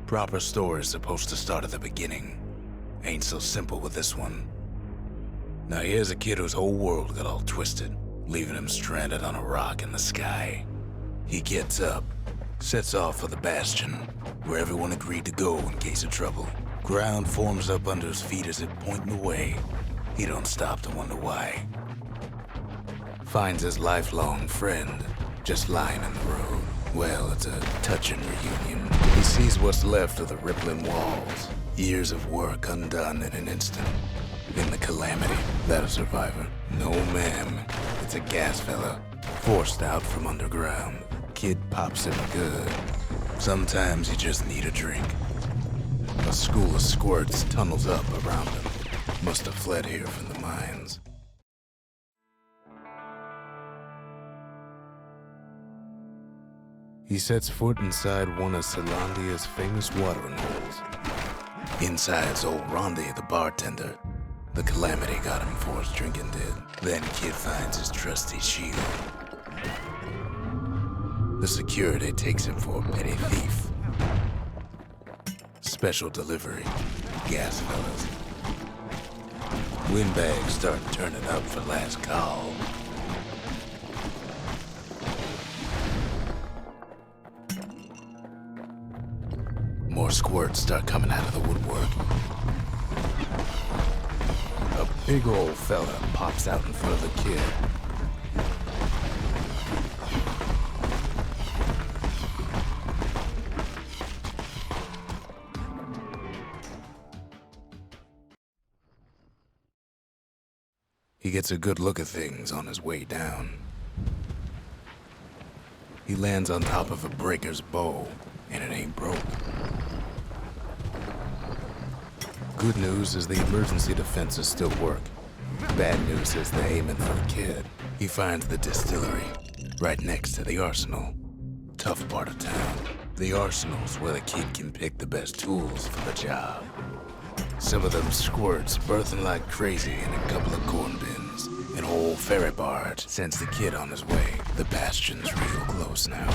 Proper story's supposed to start at the beginning. Ain't so simple with this one. Now here's a kid whose whole world got all twisted, leaving him stranded on a rock in the sky. He gets up, sets off for the Bastion, where everyone agreed to go in case of trouble. Ground forms up under his feet as it pointing the way. He don't stop to wonder why. Finds his lifelong friend just lying in the road. Well, it's a touching reunion. He sees what's left of the rippling walls. Years of work undone in an instant. In the calamity, that a survivor? No, ma'am. It's a gas fella, forced out from underground. Kid pops him good. Sometimes you just need a drink. A school of squirts tunnels up around him. Must have fled here from the mines. He sets foot inside one of Celandia's famous watering holes. Inside's old Rondi, the bartender. The calamity got him for his drinking did. Then kid finds his trusty shield. The security takes him for a petty thief. Special delivery, gas fellas. Windbags start turning up for last call. More squirts start coming out of the woodwork. A big old fella pops out in front of the kid. He gets a good look at things on his way down. He lands on top of a breaker's bow, and it ain't broke. Good news is the emergency defenses still work. Bad news is they're aiming for the kid. He finds the distillery, right next to the arsenal. Tough part of town. The arsenal's where the kid can pick the best tools for the job. Some of them squirts birthing like crazy in a couple of corn bins. An old ferry barge sends the kid on his way. The Bastion's real close now.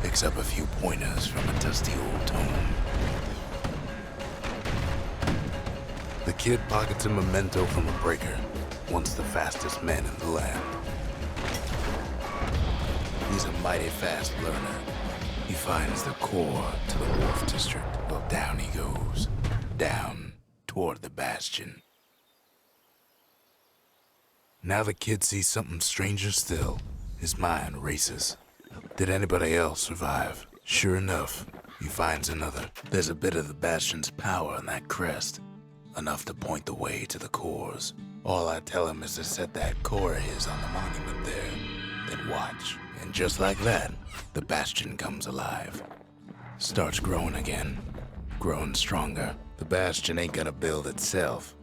Picks up a few pointers from a dusty old tome. The kid pockets a memento from a breaker, once the fastest man in the land. He's a mighty fast learner. He finds the core to the Wharf District. Well, down he goes. Down toward the Bastion. Now the kid sees something stranger still. His mind races. Did anybody else survive? Sure enough, he finds another. There's a bit of the Bastion's power on that crest. Enough to point the way to the cores. All I tell him is to set that core of his on the monument there. Then watch. And just like that, the Bastion comes alive. Starts growing again. Growing stronger. The Bastion ain't gonna build itself.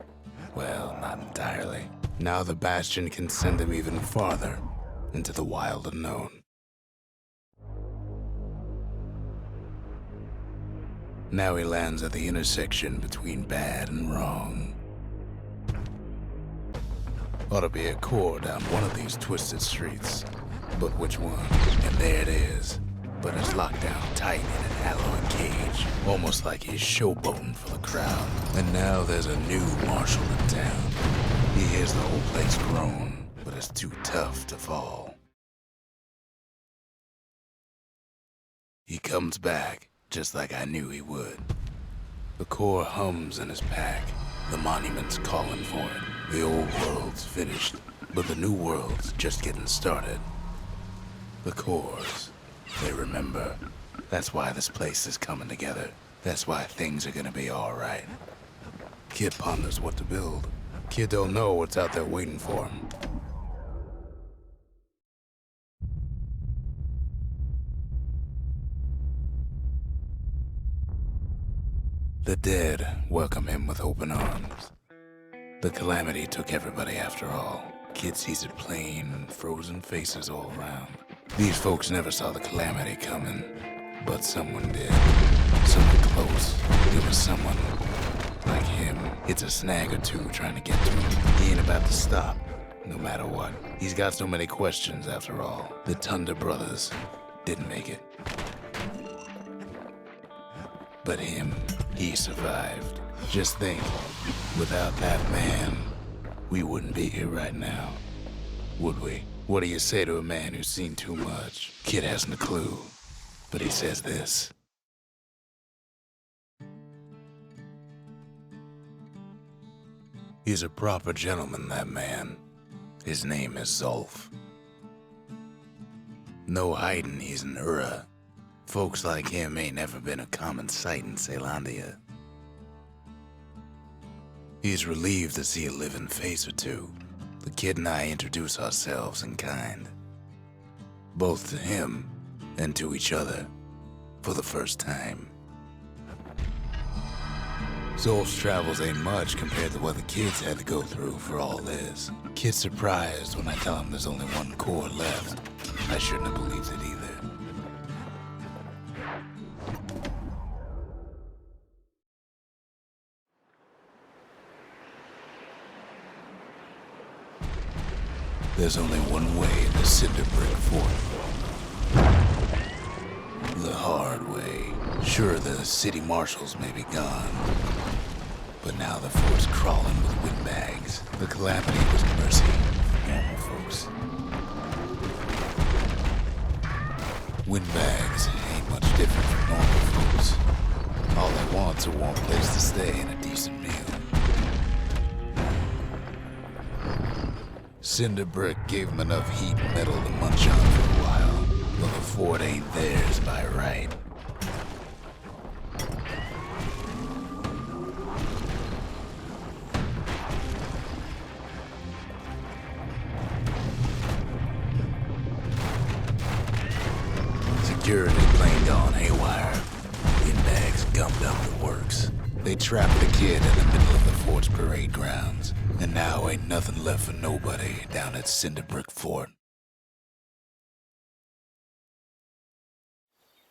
Well, not entirely. Now the Bastion can send him even farther into the wild unknown. Now he lands at the intersection between bad and wrong. Ought to be a core down one of these twisted streets. But which one? And there it is. But it's locked down tight in an alloy cage. Almost like he's showboating for the crowd. And now there's a new marshal in town. He hears the whole place groan, but it's too tough to fall. He comes back, just like I knew he would. The core hums in his pack. The monument's calling for it. The old world's finished, but the new world's just getting started. The cores, they remember. That's why this place is coming together. That's why things are gonna be all right. Kid ponders what to build. Kid don't know what's out there waiting for him. The dead welcome him with open arms. The calamity took everybody after all. Kid sees it plain, frozen faces all around. These folks never saw the calamity coming, but someone did. Someone close. It was someone like him. It's a snag or two trying to get to him. He ain't about to stop. no matter what. He's got so many questions after all. The Thunder brothers didn't make it. But him, he survived. Just think, without that man, we wouldn't be here right now, would we? What do you say to a man who's seen too much? Kid hasn't a clue, but he says this. He's a proper gentleman, that man. His name is Zolf. No hiding he's an Ura. Folks like him ain't never been a common sight in Caelondia. He's relieved to see a living face or two. The kid and I introduce ourselves in kind. Both to him and to each other for the first time. Zolf's travels ain't much compared to what the kids had to go through for all this. Kid's surprised when I tell him there's only one core left. I shouldn't have believed it either. There's only one way to Cinder Brick Fort. The hard way. Sure, the city marshals may be gone, but now the fort's crawling with windbags. The calamity was mercy for normal folks. Windbags ain't much different from normal folks. All they want's a warm place to stay and a decent meal. Cinder Brick gave them enough heat and metal to munch on for a while, but the fort ain't theirs by right. Security plain gone haywire. Windbags gummed up the works. They trapped the kid in the middle of the fort's parade grounds, and now ain't nothing left for nobody down at Cinder Brick Fort.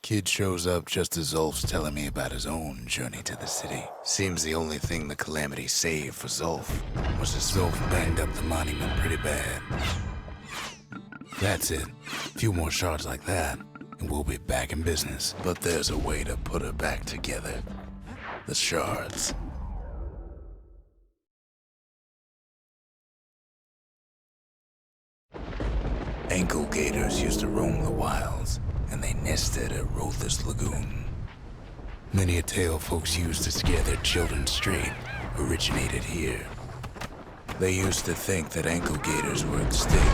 Kid shows up just as Zolf's telling me about his own journey to the city. Seems the only thing the calamity saved for Zolf was that Zolf banged up the monument pretty bad. That's it. A few more shards like that, and we'll be back in business. But there's a way to put her back together. The shards. Ankle gators used to roam the wilds, and they nested at Rothus Lagoon. Many a tale folks used to scare their children straight originated here. They used to think that ankle gators were extinct.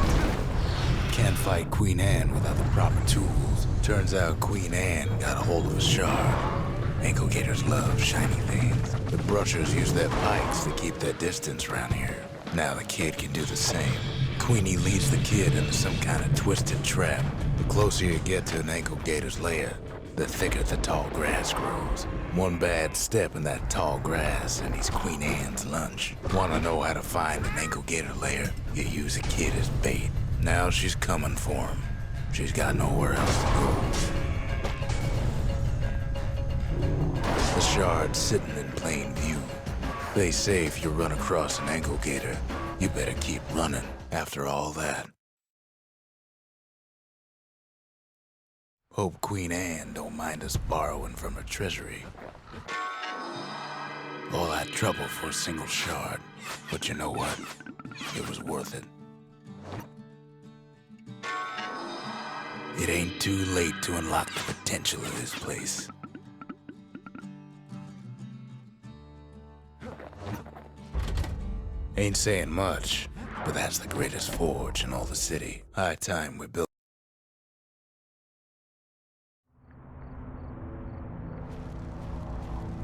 Can't fight Queen Anne without the proper tools. Turns out Queen Anne got a hold of a shard. Ankle gators love shiny things. The brushers use their pikes to keep their distance around here. Now the kid can do the same. Queenie leads the kid into some kind of twisted trap. The closer you get to an ankle gator's lair, the thicker the tall grass grows. One bad step in that tall grass and he's Queen Anne's lunch. Wanna know how to find an ankle gator lair? You use a kid as bait. Now she's coming for him. She's got nowhere else to go. The shard's sitting in plain view. They say if you run across an ankle gator, you better keep running after all that. Hope Queen Anne don't mind us borrowing from her treasury. All that trouble for a single shard, but you know what? It was worth it. It ain't too late to unlock the potential of this place. Ain't saying much, but that's the greatest forge in all the city. High time we built.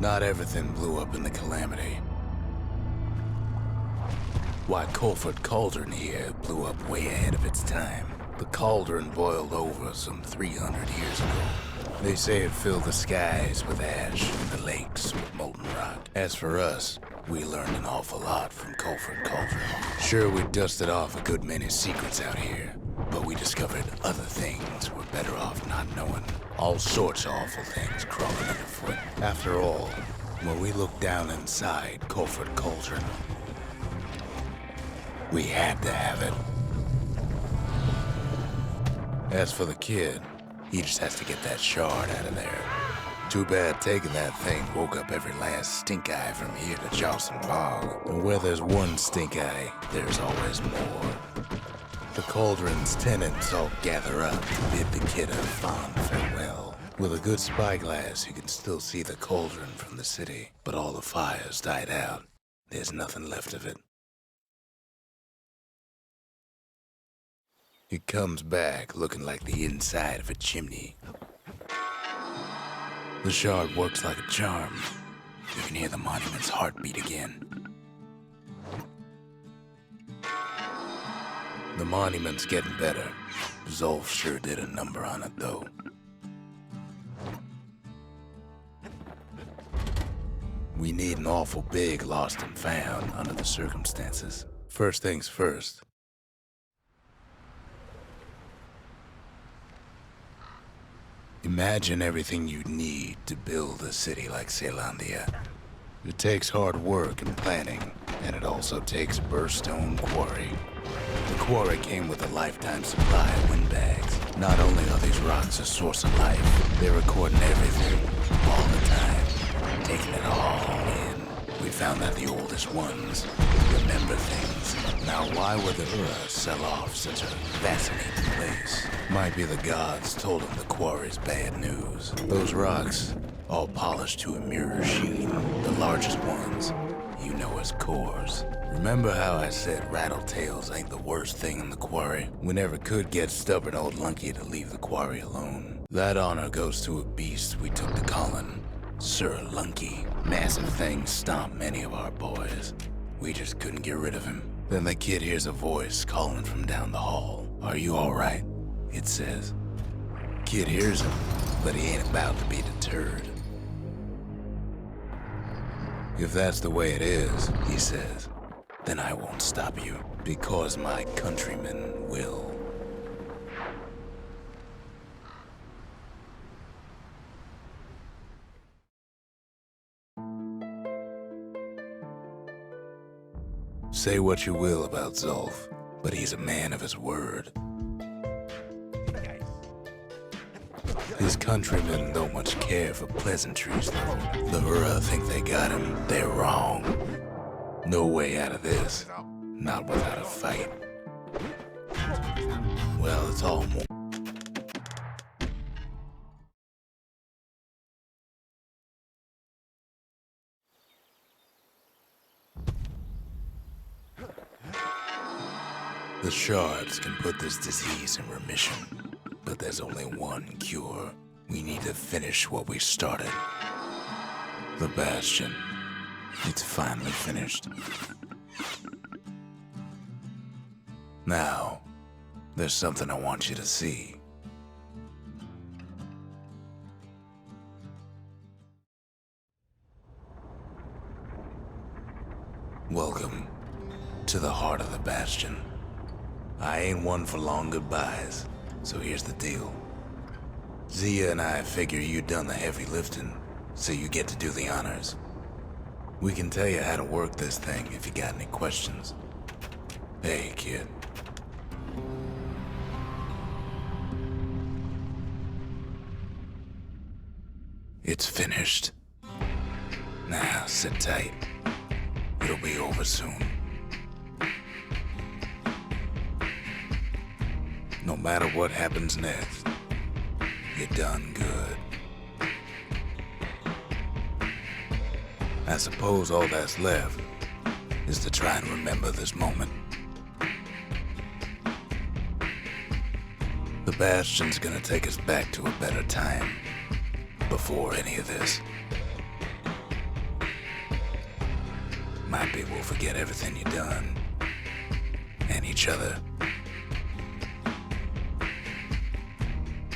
Not everything blew up in the calamity. Why, Colford Cauldron here blew up way ahead of its time. The cauldron boiled over some 300 years ago. They say it filled the skies with ash and the lakes with molten rock. As for us, we learned an awful lot from Colford Cauldron. Sure, we dusted off a good many secrets out here, but we discovered other things we're better off not knowing. All sorts of awful things crawling underfoot. After all, when we looked down inside Colford Cauldron, We had to have it. As for the kid, he just has to get that shard out of there. Too bad taking that thing woke up every last stink eye from here to Charleston Bog. And where there's one stink eye, there's always more. The cauldron's tenants all gather up to bid the kid a fond farewell. With a good spyglass, you can still see the cauldron from the city, but all the fires died out. There's nothing left of it. He comes back looking like the inside of a chimney. The shard works like a charm. You can hear the monument's heartbeat again. The monument's getting better. Zolf sure did a number on it, though. We need an awful big lost and found under the circumstances. First things first. Imagine everything you'd need to build a city like Zealandia. It takes hard work and planning, and it also takes Burstone Quarry. The quarry came with a lifetime supply of windbags. Not only are these rocks a source of life, they're recording everything, all the time, taking it all in. We found that the oldest ones remember things. Now why would the Ura sell off such a fascinating place? Might be the gods told them the quarry's bad news. Those rocks, all polished to a mirror sheen, the largest ones, you know as cores. Remember how I said rattletails ain't the worst thing in the quarry? We never could get stubborn old Lunky to leave the quarry alone. That honor goes to a beast we took to Colin, Sir Lunky. Massive things stomped many of our boys. We just couldn't get rid of him. Then the kid hears a voice calling from down the hall. Are you all right? It says. Kid hears him, but he ain't about to be deterred. If that's the way it is, he says, then I won't stop you, because my countrymen will. Say what you will about Zolf, but he's a man of his word. His countrymen don't much care for pleasantries, though. The Ura think they got him. They're wrong. No way out of this. Not without a fight. Well, it's all more. The shards can put this disease in remission, but there's only one cure. We need to finish what we started. The Bastion. It's finally finished. Now, there's something I want you to see. Welcome to the heart of the Bastion. I ain't one for long goodbyes, so here's the deal. Zia and I figure you done the heavy lifting, so you get to do the honors. We can tell you how to work this thing if you got any questions. Hey, kid. It's finished. Now, sit tight. It'll be over soon. No matter what happens next, you're done good. I suppose all that's left is to try and remember this moment. The Bastion's gonna take us back to a better time, before any of this. Might be we'll forget everything you've done, and each other.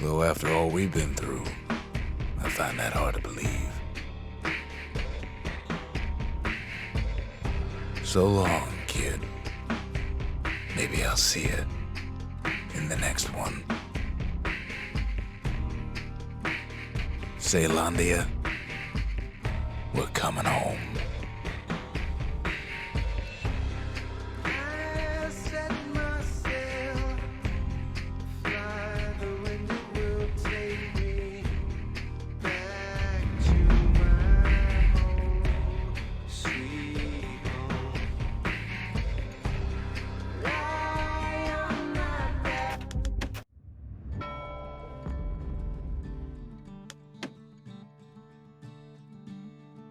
Though after all we've been through, I find that hard to believe. So long, kid. Maybe I'll see you in the next one. Zealandia, we're coming home.